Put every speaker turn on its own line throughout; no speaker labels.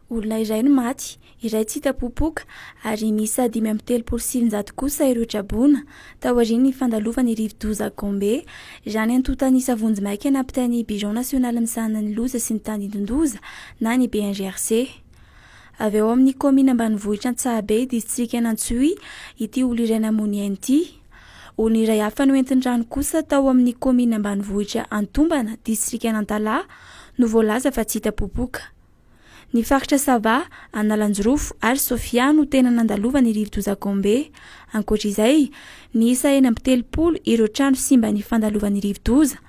olona iray no maty, iray tsy hita popoka ary misy 537 kosa ireo traboana tao aorian'ny fandalovany Rive-Doza Gombe, izany antotany savonjy maika nampitain'ny Bijon National misahana ny loza sy ny tany-dondoza na ny BNGRC. Avy eo amin'ny komina ambanivohitra Antsahabe, distrika Antsohi, ity olo iray namony ity. Olona iray hafa no entin-trano kosa tao amin'ny komina ambanivohitra Antombana, distrika Nantala, no voalaza fa tsy hita popoka. Ny faritra Sava, Analanjirofo ary Sofia no tena nandalovany Rive-Doza Gombe. Ankoatr'izay, miisa 70 ireo trano simba ny fandalovany Rive-Doza,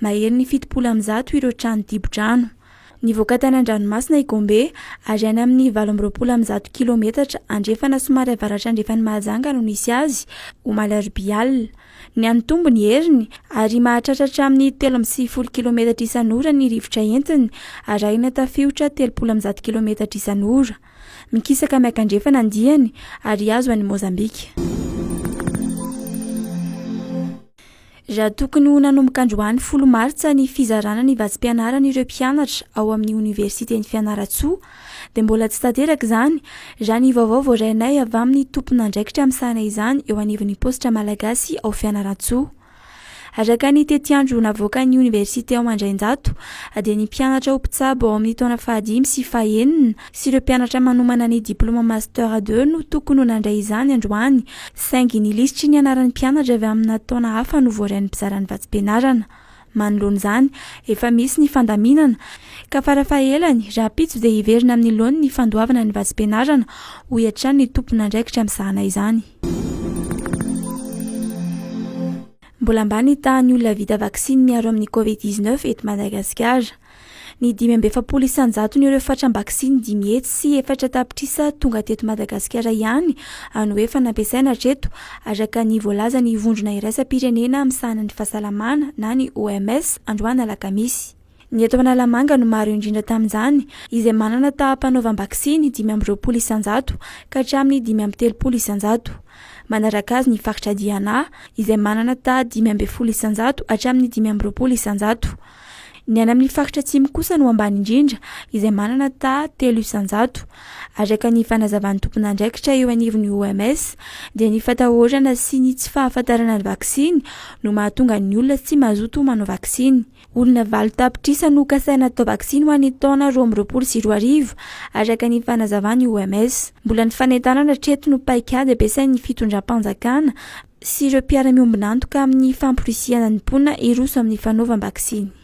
mahery ny 70 ireo trano dibo-drano. Ny voakatany an-dranomasina i Gombe ary any amin'ny 80 kilometatra andrefana somary avaratra andrefany Mahajanga no nisy azy, Omaly Arbial. Ny Antombo ny heriny ary mahatratratra amin'ny 30 kilometatra isan'ora ny rivotra entiny, arahina tafiotra 30 kilometatra isan'ora. Mikisaka miakandrefana andiany ary azo any Mozambika. Raha tokony ho nanomboka androany 10 Martsa ny fizarana ny vatsim-pianarana ireo mpianatra ao amin'ny Oniversiten'ny Fianaratsoa, dia mbola tsy tanteraka izany raha ny vaovao voarainay avy amin'ny tompon'andraikitra amin'sana izany eo anivon'ny positra malagasy ao Fianaratsoa. Araka ny tetiandro navoaka ny Oniversite ao Mandrainjato, dia ny mpianatra ho mpitsabo ao amin'ny taona 5 sy 6 sy ireo mpianatra manomana ny diplôma master 2 no tokony ho nandray izany androany, saingy ny lisitry ny anaran'ny mpianatra avy amina taona hafa no voarain'ny mpizaran'ny vatsim-pianarana. Manoloana izany, efa misy ny fandaminana ka farafahelany raha pitso dia hiverina amin'ny laony ny fandoavana ny vatsim-pianarana ho hiatrany ny tompon'andraikitra amin'sana izany. Mbola ambany tahan'ny olona vita vaksiny miaro amin'ny Covid-19 eto Madagasikara. Ny 570 ireo fatram-baksiny 10 hetsy sy 4 tapitrisa tonga teto Madagasikara ihany no efa nampiasaina hatreto, araka ny voalazany vondrona iraisam-pirenena amin'sana ny fahasalamana na ny OMS androany alakamisy. Ny eto Analamanga no maro indrindra tamin'izany, izay manana taham-panaovam-baksiny 520 isanjato ka hatramin'ny 530 isanjato. Manaraka azy ny faritra Diana, izay manana taha 520 isanjato hatramin'ny 520 isanjato. Ny any amin'ny faritra Atsimo kosa no ambany indrindra, izay manana taha 3 isanjato. Araka ny fanazavan'ny tompon'andraikitra eo anivon'ny OMS, dia ny fatahorana sy ny tsy fahafantarana ny vaksiny no mahatonga ny olona tsy mazoto manao vaksiny. Olona 8 tapitrisa no kasaina atao vaksiny ho an'ny taona 2020 sy 2021, araka ny fanazavan'ny OMS. Mbola ny fanentanana hatreto no paikady ampiasain'ny fitondram-panjakana sy ireo mpiara-miombonantoka amin'ny famporisihana ny mponina iroso amin'ny fanaovam-baksiny.